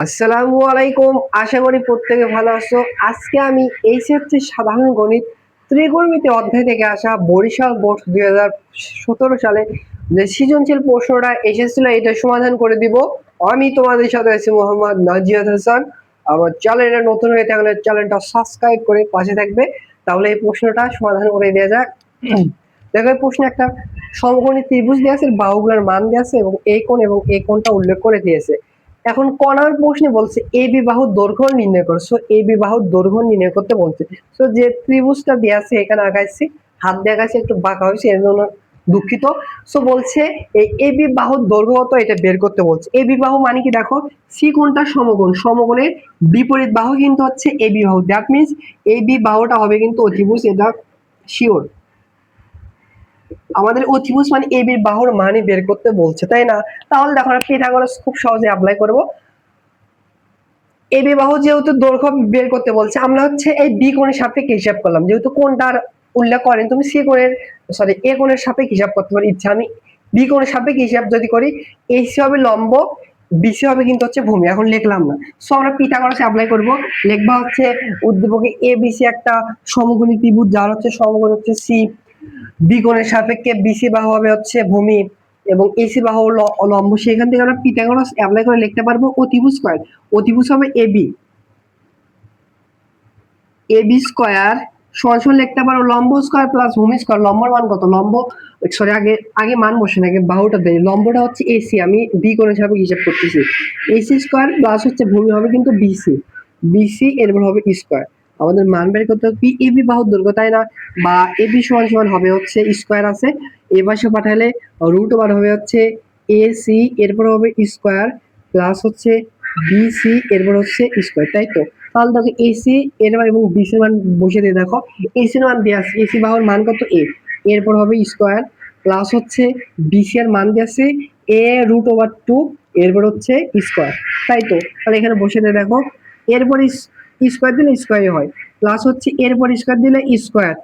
আসসালামু আলাইকুম, আশা করি প্রত্যেকে ভালো আছো। আজকে আমি এইচএসসি সাধারণ গণিত ত্রিকোণমিতি অধ্যায় থেকে আসা বরিশাল বোর্ড 2017 সালে যে সৃজনশীল প্রশ্নটা এসেছিল এটা সমাধান করে দিব। আমি তোমাদের সাথে আছি মোহাম্মদ নাজিয়াত হাসান। আমার চ্যানেলটা নতুন হয়ে থাকলে চ্যানেলটা সাবস্ক্রাইব করে পাশে থাকবে, তাহলে এই প্রশ্নটা সমাধান করে দেওয়া যাক। দেখো এই প্রশ্নে একটা সমকোণী ত্রিভুজ দেওয়া আছে, বাহুগুলোর মান দেওয়া আছে এবং এই কোণটা উল্লেখ করে দিয়েছে। এখন কণার প্রশ্নে বলছে এ বি বাহুর দৈর্ঘ্য নির্ণয় করো। সো এ বি বাহুর দৈর্ঘ্য নির্ণয় করতে বলছে। সো যে ত্রিভুজটা দেওয়া আছে এখানে আঁকাইছি, হাত দিয়ে আঁকাইছি, একটু বাঁকা হয়েছে এর জন্য দুঃখিত। সো বলছে এই এ বি বাহুর দৈর্ঘ্য কত এটা বের করতে বলছে। এ বি বাহু মানে কি, দেখো সি কোণটা সমকোণ, সমকোণের বিপরীত বাহু কিন্তু হচ্ছে এ বি বাহু। দ্যাট মিনস এ বি বাহুটা হবে কিন্তু অতিভুজ, এটা শিওর। আমাদের অতিভুজ মানে এ বি বাহুর মানে বের করতে বলছে, তাই না? তাহলে দেখো আমরা পিথাগোরাস খুব সহজে অ্যাপ্লাই করব। এ বি বাহু যেহেতু দৈর্ঘ্য বের করতে বলছে, আমরা হচ্ছে এই বি কোণের সাপেক্ষে হিসাব করলাম। যেহেতু কোণটার উল্লেখ করেন, তুমি সি কোণের এ কোণের সাপেক্ষে হিসাব করতে পারি। ইচ্ছা আমি বি কোণের সাপেক্ষে হিসাব যদি করি, এসি হবে লম্ব, বিসি হবে কিন্তু হচ্ছে ভূমি। এখন লিখলাম না। সো আমরা পিথাগোরাস অ্যাপ্লাই করব। লিখবা হচ্ছে উদ্দীপকে এ বিসি একটা সমকোণী ত্রিভুজ, যার হচ্ছে সমকোণ হচ্ছে সি। বি কোণের সাপেক্ষে বিসি বাহু হবে হচ্ছে ভূমি এবং এসি বাহু লম্ব। সেখান থেকে আমরা পিথাগোরাস অ্যাপ্লাই করে লিখতে পারবো অতিভুজ স্কয়ার। অতিভুজ হবে এবি, এবি স্কয়ার সমান সমান লিখতে পারো লম্ব স্কয়ার প্লাস ভূমি স্কয়ার। লম্বর মান কত? লম্ব আগে আগে মান বসে না, আগে বাহুটা দেই। লম্বটা হচ্ছে এসি, আমি বি কোণের সাপেক্ষে হিসাব করতেছি। এসি স্কয়ার প্লাস হচ্ছে ভূমি হবে কিন্তু বিসি, বিসি এরপর হবে স্কয়ার। আমাদের মান বের করতে হবে এবি বাহুর দৈর্ঘ্য, তাই না? বা এবি সমান সমান হবে হচ্ছে স্কয়ার আছে, এ পাশে পাঠালে রুট ওভার হবে হচ্ছে এসি এরপর হবে স্কয়ার প্লাস হচ্ছে বিসি এরপর হচ্ছে স্কয়ার, তাই তো? তাহলে দেখো এসি এর মান এবং বিসি মান বসে দিয়ে দেখো এসি এর মান দেওয়া আছে, এসি বাহুর মান কত? এ, এরপর হবে স্কয়ার প্লাস হচ্ছে বিসি এর মান দেওয়া আছে এ রুট ওভার 2 এরপর হচ্ছে স্কয়ার, তাই তো? তাহলে এখানে বসে দিয়ে দেখো এরপর স্কয়ার দিলে স্কয়ারই হয়, প্লাস হচ্ছে এরপর স্কয়ার দিলে স্কয়ার,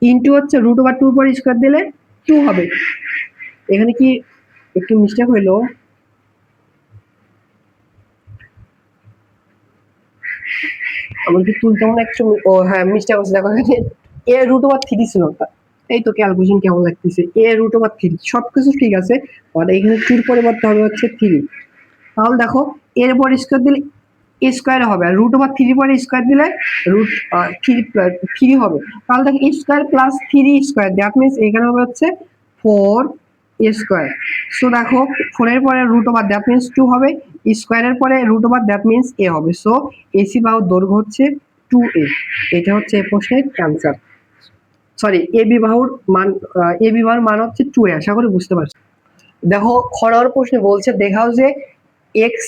ইনটু হচ্ছে রুট ওভার 2 পর স্কয়ার দিলে 2 হবে। এখানে কি একটু মিস্টেক হইলো? আমার কি তুলতে মনে একটু, ও হ্যাঁ মিস্টেক হচ্ছে। দেখো এখানে এ রুট ওভার 3 ছিল, এই তো ক্যালকুলেশন কেমন লাগতেছে। এ রুট ওভার 3 সবকিছু ঠিক আছে, আর এখানে 2 এর পরিবর্তে হবে হচ্ছে 3। তাহলে দেখো এর উপর স্কয়ার দিলে স্কয়ার হবে, আর রুট ওভার 3 পরে স্কয়ার দিলে রুট 3 হবে। তাহলে দেখো square plus 3 square, that means এখানে হবে হচ্ছে 4 স্কয়ার। সো দেখো 4 এর পরে রুট ওভার, দ্যাট মিন্স 2 হবে, স্কয়ার এর পরে root over, that means a হবে। সো এসি বাহুর দৈর্ঘ্য হচ্ছে 2a। এটা হচ্ছে এই প্রশ্নের অ্যান্সার। সরি, এবি বাহুর মান, এবি বাহুর মান হচ্ছে 2a। আশা করি বুঝতে পারছো। দেখো খ নম্বর প্রশ্নে বলছে দেখাও যে এক্স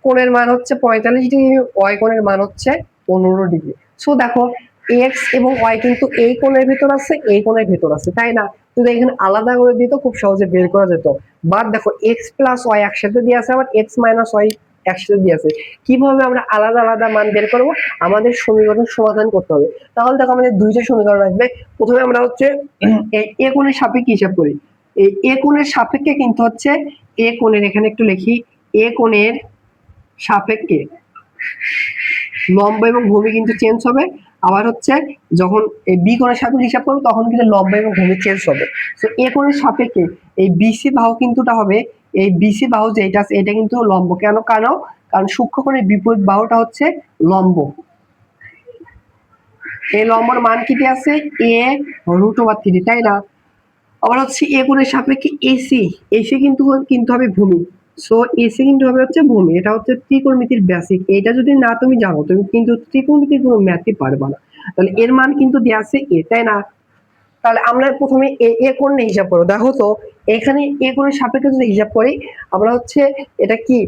কোণের মান হচ্ছে 45 ডিগ্রি, ওয়াই কোণের মান হচ্ছে 15 ডিগ্রি। সো দেখো এক্স এবং ওয়াই কিন্তু এই কোণের ভিতর আছে, এই কোণের ভিতর আছে, তাই না? যদি এখানে আলাদা করে দিত খুব সহজে বের করা যেত। বাট দেখো এক্স প্লাস ওয়াই একসাথে দিয়ে আছে, আবার এক্স মাইনাস ওয়াই একসাথে দিয়ে আছে। কিভাবে আমরা আলাদা আলাদা মান বের করব? আমাদের সমীকরণ সমাধান করতে হবে। তাহলে দেখো আমাদের দুইটা সমীকরণ আসবে। প্রথমে আমরা হচ্ছে এ কোণের সাপেক্ষে হিসাব করি। এই এ কোণের সাপেক্ষে কিন্তু হচ্ছে এ কোণের, এখানে একটু লিখি, এ কোণের সাপেক্ষে লম্ব এবং ভূমি কিন্তু চেঞ্জ হবে। আবার হচ্ছে যখন এই বি কোণের সাপেক্ষে হিসাব করবো তখন কিন্তু লম্ব এবং ভূমি চেঞ্জ হবে। তো এ কোণের সাপেক্ষে এই বিসি বাহু কিন্তুটা হবে, এই বিসি বাহু যেটা আছে এটা কিন্তু লম্ব। কেন? কারণ সূক্ষ্ম কোণের বিপরীত বাহুটা হচ্ছে লম্ব। এই লম্বর মান কি আছে? এ রুট ওভার 3, তাই না? আবার হচ্ছে এ কোণের সাপেক্ষে এসি, এসি কিন্তু হবে ভূমি। সো এসি কিন্তু হবে হচ্ছে ভূমি। এটা হচ্ছে ত্রিকোণমিতির বেসিক। এটা যদি না তুমি জানো, তুমি কিন্তু ত্রিকোণমিতির কোনো ম্যাথই পারবা না। তাহলে এর মান কিন্তু দেওয়া আছে এ, তাই না? তাহলে আমরা প্রথমে এ কোণ নিয়ে হিসাব করবো। দেখো তো এখানে এ কোণের সাপেক্ষে যদি হিসাব করি, আমরা হচ্ছে এটা কি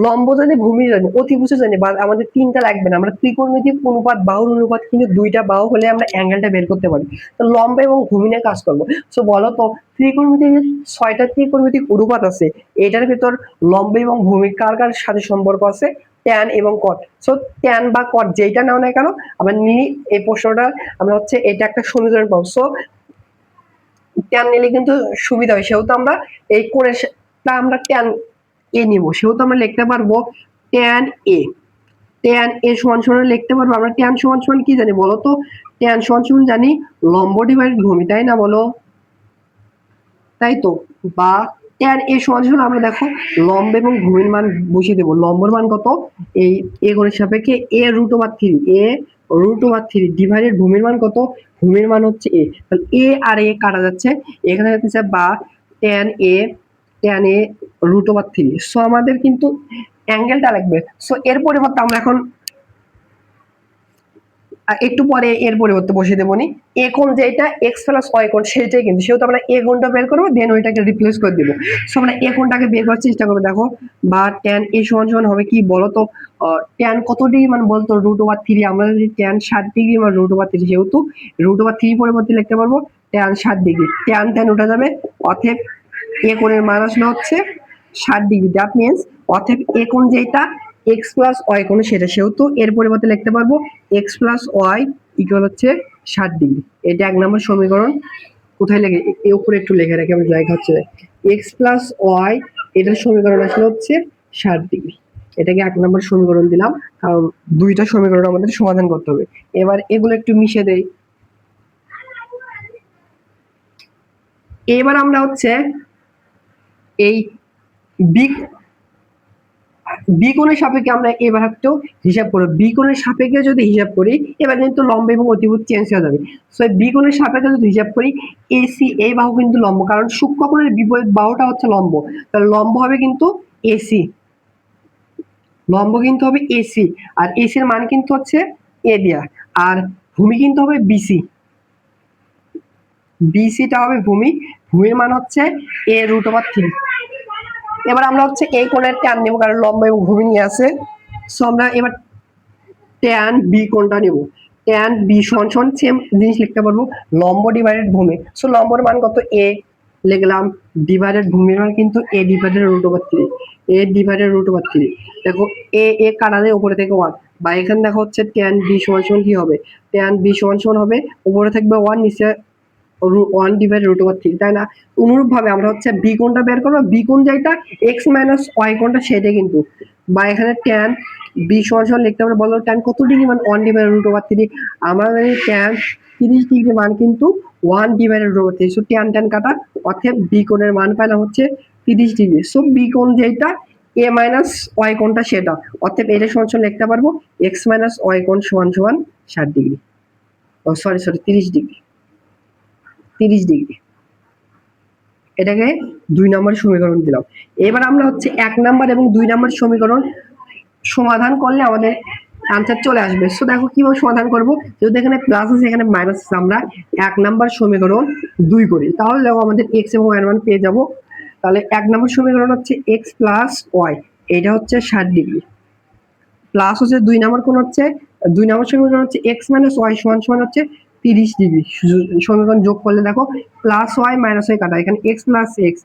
লম্ব জানি, ভূমি জানি, অতিভুজ জানি, বা আমাদের তিনটা লাগবে না। আমরা ত্রিকোণমিতিক অনুপাত, বাহুর অনুপাত কিন্তু দুইটা বাহু হলে আমরা অ্যাঙ্গেলটা বের করতে পারি। তো লম্ব এবং ভূমি নিয়ে কাজ করবো। সো বলো তো ত্রিকোণমিতিক 6টা ত্রিকোণমিতিক অনুপাত আছে, এটার ভিতর লম্ব এবং ভূমি কার কার সাথে সম্পর্ক আছে? ট্যান এবং কট। সো ট্যান বা কট যেটা নাও না কেন আমরা নিই এই প্রশ্নটা, আমরা হচ্ছে এটা একটা সমীকরণ পাবো। সো ট্যান নিলে কিন্তু সুবিধা হয়, সেহেতু আমরা এই কোণের আমরা ট্যান এ নিব, সেহেতু আমরা লিখতে পারবো ট্যান এ, ট্যান এ সমান সমান লিখতে পারবো আমরা ট্যান সমান সমান কি জানি বলো তো? ট্যান সমান সমান জানি লম্ব ডিভাইডেড ভূমি, তাই না বলো? তাই তো। বা ট্যান এ সমান সমান আমরা দেখো লম্ব এবং ভূমির মান বসিয়ে দেবো। লম্বর মান কত? এই এ কোণের সাপেক্ষে এ রুট ওভার থ্রি, এ রুট ওভার থ্রি ডিভাইডেড ভূমির মান কত? ভূমির মান হচ্ছে এ, তাহলে এ আর এ কাটা যাচ্ছে, এখানে যাচ্ছে বা tan A, tan A root over three. So আমাদের কিন্তু অ্যাঙ্গেলটা লাগবে। সো এর পরিবর্তে আমরা এখন একটু পরে এর পরিবর্তে বসিয়ে দেবো নি এ কোণ যেটা এক্স প্লাস ওয়াই কোণ সেটাই, কিন্তু সেহেতু আমরা এ কোণটা বের করবো, দেন ওইটাকে রিপ্লেস করে দেবো। সো আমরা এ কোণটাকে বের করার চেষ্টা করবো। দেখো বা ট্যান এ সমান সমান হবে কি বলতো? ট্যান কত ডিগ্রি মান বলতো? Root over three. আমরা যদি ট্যান 60 ডিগ্রি মান রুট ওভার থ্রি, সেহেতু রুট ওভার থ্রি পরিবর্তে লিখতে পারবো ট্যান 60 ডিগ্রি। ট্যান ট্যান উঠে যাবে, অতএব এ কোণের মান আসলে হচ্ছে 60 ডিগ্রি। দ্যাট মিনস অতএব এ কোণ যেটা এক্স প্লাস ওয়াই কোণ সেটা, সেহেতু এর পরিবর্তে লিখতে পারবো এক্স প্লাস ওয়াই ইকুয়াল হচ্ছে 60 ডিগ্রি। এটা 1 নম্বর সমীকরণ। কোথায় লেগে এ উপরে একটু লেখে রাখি, আমি জায়গা হচ্ছে এক্স প্লাস ওয়াই, এটার সমীকরণ আসলে হচ্ছে 60 ডিগ্রি। এটাকে 1 নম্বর সমীকরণ দিলাম, কারণ দুইটা সমীকরণ আমাদের সমাধান করতে হবে। এবার এগুলো একটু মিশে দেই। এবার আমরা হচ্ছে এই বি বি কোণের সাপেক্ষে আমরা এবার একটু হিসাব করব। বি কোণের সাপেক্ষে যদি হিসাব করি, এবার কিন্তু লম্ব এবং অতিভুজ চেঞ্জ হয়ে যাবে। সো বি কোণের সাপেক্ষে যদি হিসাব করি, এসি এই বাহু কিন্তু লম্ব, কারণ সূক্ষ্ম কোণের বিপরীত বাহুটা হচ্ছে লম্ব, তাহলে লম্ব হবে কিন্তু এসি, লম্ব কিন্তু হবে এসি। আর এসি এর মান কিন্তু হচ্ছে এ দিয়া, আর ভূমি কিন্তু হবে বিসি, বিসিটা হবে ভূমি, ভূমির মান হচ্ছে এ রুট ওভার থ্রি। এবার আমরা হচ্ছে এই কোণের ট্যান নেব, কারণ লম্ব এবং ভূমি নিয়ে আছে। সো আমরা এবার ট্যান বি কোণটা নেব। ট্যান বি সমান সমান সেম জিনিস লিখতে পারবো লম্ব ডিভাইডেড ভূমি। সো লম্বর মান কত? এ লিখলাম, ডিভাইডেড ভূমির মান কিন্তু এ ডিভাইডেড রুট ওভার থ্রি, এ ডিভাইডেড রুট ওভার থ্রি। দেখো এ এ কাটা যায় উপরে থেকে 1, বা এখানে দেখো হচ্ছে ট্যান বি সমান সমান কি হবে? ট্যান বি সমান সমান হবে উপরে থাকবে 1, নিচে 1 ডিভাইড রুট ওভার থ্রি, তাই না? অনুরূপ ভাবে আমরা হচ্ছে বি কোণটা বের করবো। বি কোণ যেটা এক্স মাইনাস ওয়াই কোণটা সেটা কিন্তু, বা এখানে ট্যান বি সমান সমান লিখতে পারবো। বলো ট্যান কত ডিগ্রি মান? 1 ডিভাইড রুট ওভার থ্রি। আমরা জানি ট্যান 30 ডিগ্রি মান কিন্তু 1 divide root over three. So tan tan কাটা, অর্থাৎ বি কোণের মান পেলাম হচ্ছে 30 ডিগ্রি। সো বি কোণ যেটা এ মাইনাস ওয়াই কোণটা সেটা, অর্থাৎ এটা সমান সমান লিখতে পারবো এক্স মাইনাস ওয়াই কোণ সমান সমান 60 ডিগ্রি। ও সরি 30 ডিগ্রি, 30 ডিগ্রি। এটাকে 2 নম্বর সমীকরণ দিলাম। এবার আমরা হচ্ছে 1 নম্বর এবং 2 নম্বর সমীকরণ সমাধান করলে আমাদের আনসার চলে আসবে। সো দেখো কিভাবে সমাধান করব। যদি এখানে প্লাস আছে এখানে মাইনাস আছে, আমরা 1 নম্বর সমীকরণ 2 করি, তাহলে দেখো আমাদের এক্স এবং ওয়াই এর মান পেয়ে যাব। তাহলে 1 নম্বর সমীকরণ হচ্ছে এক্স প্লাস ওয়াই, এটা হচ্ছে 60 ডিগ্রি, প্লাস হচ্ছে 2 নম্বর কোণ হচ্ছে 2 নম্বর সমীকরণ হচ্ছে এক্স মাইনাস ওয়াই সমান সমান হচ্ছে 30 ডিগ্রি। সমীকরণ যোগ করলে দেখো প্লাস ওয়াই মাইনাস ওয়াই কাটা, এখানে এক্স প্লাস এক্স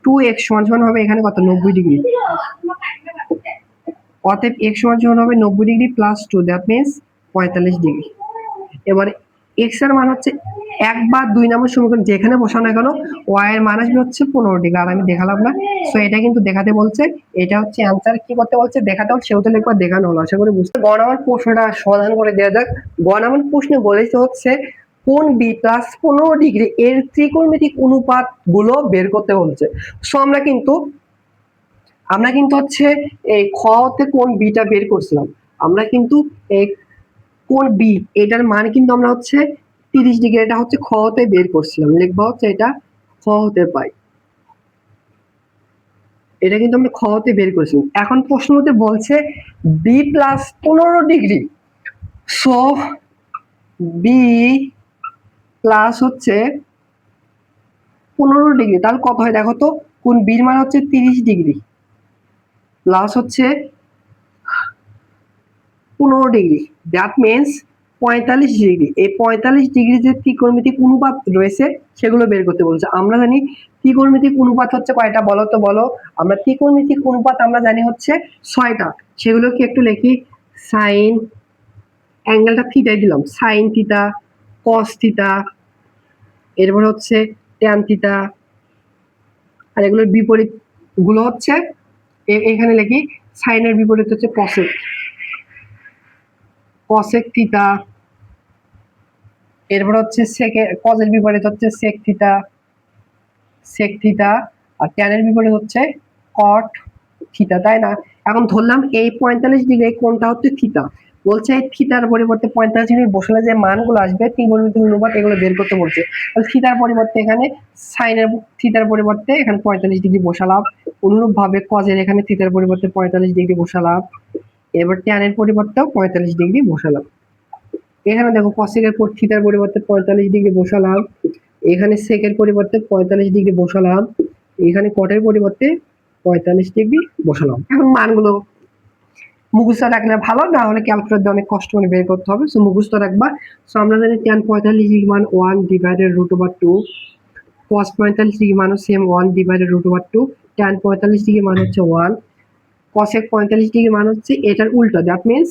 2x সমান সমান হবে এখানে কত? 90 ডিগ্রি। অতএব এক্স সমান সমান হবে 90 degree plus 2, that means 45 degree. এবার এক্স এর মান হচ্ছে 1 বা 2 নম্বর সমীকরণ যেখানে বসানো না কেন ওয়াই এর মান আসবে হচ্ছে 15 ডিগ্রি, আর আমি দেখালাম না। সো এটা কিন্তু দেখাতে বলছে, এটা হচ্ছে অ্যান্সার। কি করতে বলছে? দেখাতে হচ্ছে, সেহেতু একবার দেখানো হলো। আশা করি বুঝতে। গ নম্বর প্রশ্নটা সমাধান করে দেওয়া যাক। গ নম্বর প্রশ্নে বলেছে হচ্ছে কোণ বি প্লাস 15 ডিগ্রি এর ত্রিকোণমিতিক অনুপাত গুলো বের করতে বলছে। সো আমরা কিন্তু হচ্ছে এই খ হতে কোণ বিটা বের করছিলাম। আমরা কিন্তু এই কোণ বি এটার মান কিন্তু আমরা হচ্ছে 30 ডিগ্রি, এটা হচ্ছে খ হতে বের করছিলাম। লিখবা হচ্ছে এটা খ হতে পাই, এটা কিন্তু আমরা খ হতে বের করেছিলাম। এখন প্রশ্ন মতে বলছে B plus 15 degree. So B plus হচ্ছে 15 ডিগ্রি, তাহলে কত হয় দেখো তো? কোণ বির মান হচ্ছে 30 ডিগ্রি প্লাস হচ্ছে 15 ডিগ্রি, দ্যাট মিনস 45 ডিগ্রি। এই 45 ডিগ্রি যে ত্রিকোণমিতিক অনুপাত রয়েছে সেগুলো বের করতে বলছে। আমরা জানি ত্রিকোণমিতিক অনুপাত হচ্ছে কয়টা বলো তো? বলো। আমরা ত্রিকোণমিতিক অনুপাত আমরা জানি হচ্ছে 6টা। সেগুলো কি একটু লিখি। সাইন, অ্যাঙ্গেলটা থিটাই দিলাম, সাইন থিটা, কস থিটা, এরপর হচ্ছে ট্যান থিটা, আর এগুলোর বিপরীত গুলো হচ্ছে এখানে লিখি সাইনের বিপরীত হচ্ছে কসেক, কসেক থিটা। এরপর হচ্ছে কজের বিপরীত হচ্ছে সেক থিটা, সেক থিটা। আর ট্যানের বিপরীত হচ্ছে কট থিটা, তাই না? এখন ধরলাম এই 45 ডিগ্রি কোণটা হচ্ছে থিটা, বলছে এই থিটার পরিবর্তে 45 ডিগ্রি বসালে যে মানগুলো আসবে ত্রিকোণমিতির অনুপাত এগুলো বের করতে বলছে। তাহলে থিটার পরিবর্তে এখানে সাইনের থিটার পরিবর্তে এখানে 45 ডিগ্রি বসালাম, অনুরূপ ভাবে কজের এখানে থিটার পরিবর্তে 45 ডিগ্রি বসালাম, এবার ট্যানের পরিবর্তেও 45 ডিগ্রি বসালাম। এখানে দেখো কসেকের থিটার পরিবর্তে 45 ডিগ্রি বসালাম, এখানে সেকের পরিবর্তে 45 ডিগ্রি বসালাম, এখানে কটের পরিবর্তে 45 ডিগ্রি বসালাম। এখন মানগুলো মুখস্থ রাখলে ভালো, না হলে ক্যালকুলেটর দিয়ে অনেক কষ্ট করে বের করতে হবে। সো মুখস্থ রাখবা। সো আমরা জানি tan 45 ডিগ্রি মান 1 ডিভাইডেড √2, cos 45 ডিগ্রি মান সেম 1 ডিভাইডেড √2, tan 45 ডিগ্রি মান হচ্ছে 1, cosec 45 ডিগ্রি মান হচ্ছে এটার উল্টা, দ্যাট মিন্স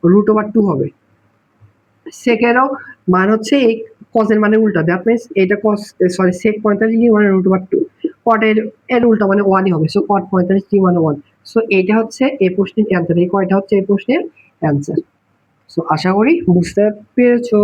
√2 হবে। সেকেরও মান হচ্ছে এই কজের মানে উল্টা, দ্যাট মিন্স এটা cos sec 45 ডিগ্রি মানে √2, cot এর উল্টা মানে 1ই হবে। সো cot 45 ডিগ্রি মানে 1। সো এটা হচ্ছে এই প্রশ্নের অ্যান্সার, এই কয়টা হচ্ছে এই প্রশ্নের অ্যান্সার। সো আশা করি বুঝতে পেরেছো।